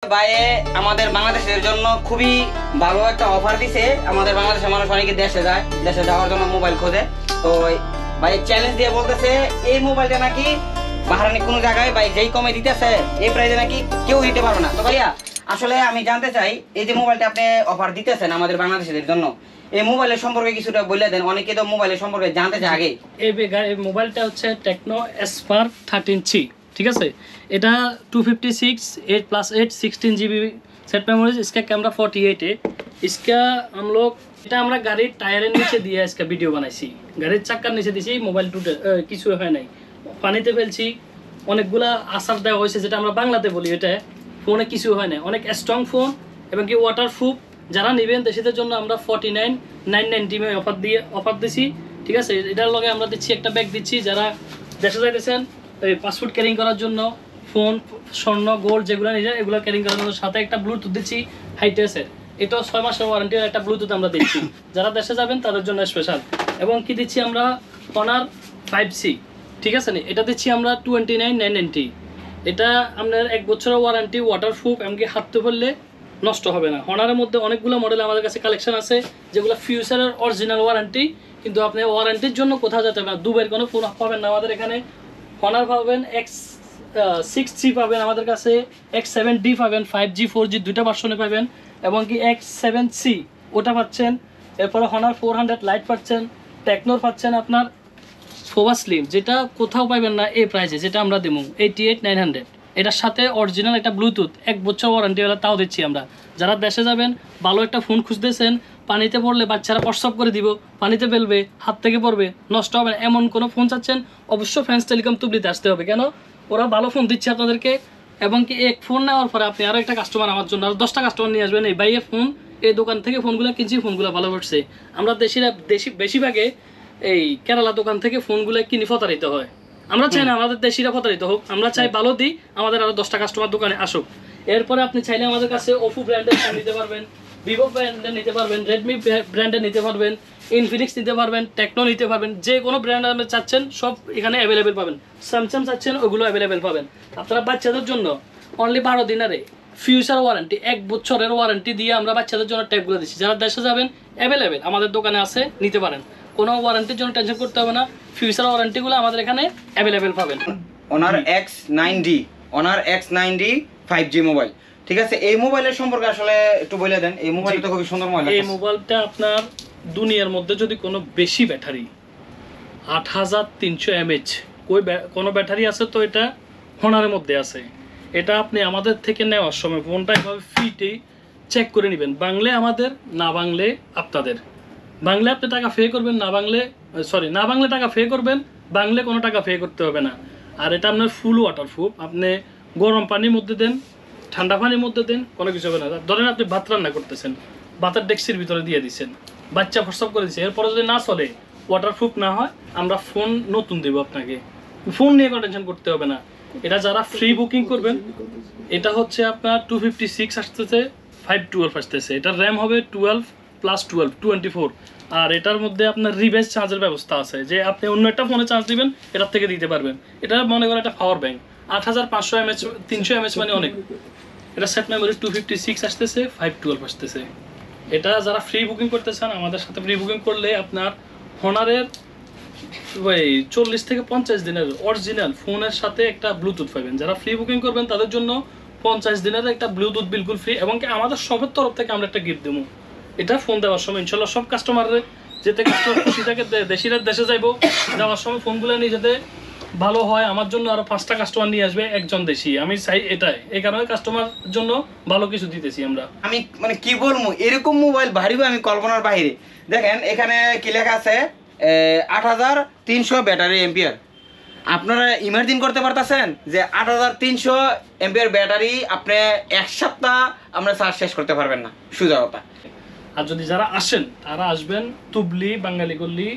ভাই আমাদের বাংলাদেশের জন্য খুবই ভালো একটা অফার দিছে। আমাদের বাংলাদেশের মানুষ অনেকে দেশে যায়, দেশে যাওয়ার জন্য মোবাইল খোঁজে। তো ভাই চ্যালেঞ্জ দিয়ে বলতেছে এই মোবাইলটা নাকি বাহারানি কোনো জায়গায় ভাই যেই কমে দিতেছে এই প্রাইসে নাকি কেউ দিতে পারবে না। তো ভাইয়া আসলে আমি জানতে চাই এই যে মোবাইলটা আপনি অফার দিতেছেন আমাদের বাংলাদেশিদের জন্য, এই মোবাইলের সম্পর্কে কিছুটা বলে দেন। অনেকে তো মোবাইলের সম্পর্কে জানতে চায় আগে। এই মোবাইলটা হচ্ছে টেকনো স্পার্ক 13C, ঠিক আছে। এটা 256 8+8 16 GB सेट मेमोरी। इसका कैमरा 48 है। इसका हम लोग এটা আমরা গাড়ির টায়ারের নিচে দিয়ে इसका ভিডিও বানাইছি, গাড়ির চাকার নিচে দিয়েছি। মোবাইল টুটে কিছু হয় নাই, পানিতে ফেলছি, অনেকগুলা আসার দেওয়া হয়েছে যেটা আমরা বাংলাতে বলি। এটা ফোনে কিছু হয় না, অনেক স্ট্রং ফোন এবং কি ওয়াটারপ্রুফ। যারা নেবেন দেশিদের জন্য আমরা 49,990 অফার দিছি, ঠিক আছে। এটার লগে আমরা দিচ্ছি একটা ব্যাগ দিচ্ছি, যারা দেশে যাইতেছেন এই পাসপোর্ট ক্যারিং করার জন্য, ফোন স্বর্ণ গোল্ড যেগুলো নিজের এগুলো ক্যারিং করার জন্য সাথে একটা ব্লুটুথ দিচ্ছি হাইটেসের। এটাও 6 মাসের ওয়ারেন্টির একটা ব্লুটুথ আমরা দিচ্ছি যারা দেশে যাবেন তাদের জন্য স্পেশাল। এবং কি দিচ্ছি আমরা Honor 5C, ঠিক আছে। এটা দিচ্ছি আমরা 29,990। এটা আপনার 1 বছরের ওয়ারেন্টি, ওয়াটারপ্রুফ, এমনকি হাতে ফেললে নষ্ট হবে না। হনারের মধ্যে অনেকগুলো মডেল আমাদের কাছে কালেকশন আছে যেগুলো ফিউচারের অরিজিনাল ওয়ারেন্টি, কিন্তু আপনি ওয়ারেন্টির জন্য কোথাও যেতে পারেন, দুবাইয়ের কোনো ফোন পাবেন না আমাদের এখানে। হনার পাবেন, X6C পাবেন আমাদের কাছে, X7D পাবেন, 5G 4G দুইটা ভার্সনে পাবেন, এবং কি X7C ওটা পাচ্ছেন। এরপরে হনার 400 লাইট পাচ্ছেন, টেকনোর পাচ্ছেন আপনার ফোভা স্লিম, যেটা কোথাও পাবেন না এই প্রাইসে, যেটা আমরা দেবো 88,900। এটার সাথে অরিজিনাল একটা ব্লুটুথ 1 বছর ওয়ারেন্টি হলে তাও দিচ্ছি আমরা। যারা দেশে যাবেন ভালো একটা ফোন খুঁজতেছেন, পানিতে পড়লে বাচ্চারা প্রস্রাব করে দিব, পানিতে ফেলবে, হাত থেকে পড়বে, নষ্ট হবে না, এমন কোনো ফোন চাচ্ছেন অবশ্যই ফ্রেন্ডস টেলিকম তুবলিতে আসতে হবে। কেন ওরা ভালো ফোন দিচ্ছে আপনাদেরকে। এবং কি এক ফোন নেওয়ার পরে আপনি আরও একটা কাস্টমার আমার জন্য আর 10টা কাস্টমার নিয়ে আসবেন। এই ভাইয়ের ফোন এই দোকান থেকে ফোনগুলো কিনছি, ফোনগুলো ভালো পড়ছে। আমরা বেশিরভাগে এই কেরালা দোকান থেকে ফোনগুলো কিনি প্রতারিত হয়। আমরা চাই না আমাদের দেশিরা প্রতারিত হোক, আমরা চাই ভালো দিই, আমাদের আরো 10টা কাস্টমার দোকানে আসুক। এরপরে আপনি চাইলে আমাদের কাছে ওপো ব্র্যান্ডের ফোন নিতে পারবেন, ভিভো ব্র্যান্ডের নিতে পারবেন, রেডমি ব্র্যান্ডের নিতে পারবেন, ইনফিনিক্স নিতে পারবেন, টেকনো নিতে পারবেন। যে কোনো ব্র্যান্ড আপনি চাচ্ছেন সব এখানে অ্যাভেলেবেল পাবেন। স্যামসাং চাচ্ছেন ওগুলো অ্যাভেলেবেল পাবেন। আপনারা বাচ্চাদের জন্য অনলি 12 দিনারে ফিউচার ওয়ারেন্টি 1 বছরের ওয়ারেন্টি দিয়ে আমরা বাচ্চাদের জন্য ট্যাবগুলো দিচ্ছি। যারা দেশে যাবেন অ্যাভেলেবেল আমাদের দোকানে আছে, নিতে পারেন, কোনো ওয়ারেন্টির জন্য টেনশন করতে হবে না। ফিউচার ওয়ারেন্টিগুলো আমাদের এখানে অ্যাভেলেবেল পাবেন। Honor X9D 5G মোবাইল, ঠিক আছে। এই মোবাইলের সম্পর্কে আসলে একটু বলে দেন। এই মোবাইলটা খুবই সুন্দর মোবাইল। এই মোবাইলটা আপনার দুনিয়ার মধ্যে যদি কোনো বেশি ব্যাটারি 8300 mAh কোনো ব্যাটারি আছে তো এটা হনারের মধ্যে আছে। এটা আপনি আমাদের থেকে নেওয়ার সময় ফোনটা এভাবে ফিটেই চেক করে নেবেন, বাংলে আমাদের, না বাংলে আপনাদের। বাংলে আপনি টাকা পে করবেন, না বাংলে টাকা পে করবেন, বাংলে কোনো টাকা পে করতে হবে না। আর এটা আপনার ফুল ওয়াটারপ্রুফ, আপনি গরম পানির মধ্যে দেন, ঠান্ডা পানির মধ্যে দেন, কোনো কিছু হবে না। ধরেন আপনি ভাত রান্না করতেছেন, ভাতের ডেক্সির ভিতরে দিয়ে দিচ্ছেন, বাচ্চা প্রস্রাব করে দিচ্ছে, এরপরে যদি না চলে, ওয়াটারপ্রুফ না হয়, আমরা ফোন নতুন দেবো আপনাকে। ফোন নিয়ে কোনো টেনশন করতে হবে না। এটা যারা ফ্রি বুকিং করবেন, এটা হচ্ছে আপনার 256 আসতেছে, 512 আসতেছে। এটার র্যাম হবে 12+12 24। আর এটার মধ্যে আপনার রিভেজ চার্জের ব্যবস্থা আছে, যে আপনি অন্য একটা ফোনে চার্জ দিবেন এটার থেকে দিতে পারবেন। এটা মনে করেন একটা পাওয়ার ব্যাংক, 8500 mAh 300 mAh মানে অনেক। এটা সেট মেমোরি 256 আসতেছে, 512 আসতেছে। এটা যারা ফ্রি বুকিং করতে চান আমাদের সাথে ফ্রি বুকিং করলে আপনার হনারের 40 থেকে 50 দিনের অরিজিনাল ফোনের সাথে একটা ব্লুটুথ পাবেন। যারা ফ্রি বুকিং করবেন তাদের জন্য 50 দিনের একটা ব্লুটুথ বিলকুল ফ্রি, এবং কি আমাদের সবের তরফ থেকে আমরা একটা গিফট দেবো। এটা ফোন দেওয়ার সময় ইনশাল্লাহ সব কাস্টমারের যেতে কাস্টমার খুশি থাকে, দেশিরা দেশে যাইবো, দেওয়ার সময় ফোনগুলো নিয়ে যেতে ভালো হয়। আমার জন্য আরো 5টা কাস্টমার নিয়ে আসবে একজন দেশি, আমি চাই এটাই। এই কারণে কাস্টমার জন্য ভালো কিছু দিতেছি আমরা। আমি মানে কি বলবো, এরকম মোবাইল ভারী আমি কল্পনার বাইরে। দেখেন এখানে কি লেখা আছে, 8300 ব্যাটারি এম্পিয়ার। আপনারা ইমাজিন করতে পারতেছেন যে 8300 এম্পিয়ার ব্যাটারি আপনি 1 সপ্তাহ আমরা চার্জ শেষ করতে পারবেন না, সোজা কথা। আর যদি যারা আসেন তারা আসবেন তুবলি, বাঙালি গল্লি,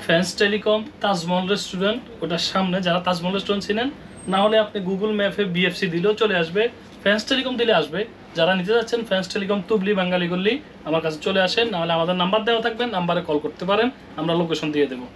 ফ্রেন্ডস টেলিকম, তাজমহল রেস্টুরেন্ট, ওটার সামনে। যারা তাজমহল রেস্টুরেন্ট চিনেন, না হলে আপনি গুগল ম্যাপে BFC দিলেও চলে আসবে, ফ্রেন্ডস টেলিকম দিলে আসবে। যারা নিতে যাচ্ছেন ফ্রেন্ডস টেলিকম তুবলি, বাঙালি গল্লি, আমার কাছে চলে আসেন, না হলে আমাদের নাম্বার দেওয়া থাকবে, নাম্বারে কল করতে পারেন, আমরা লোকেশন দিয়ে দেবো।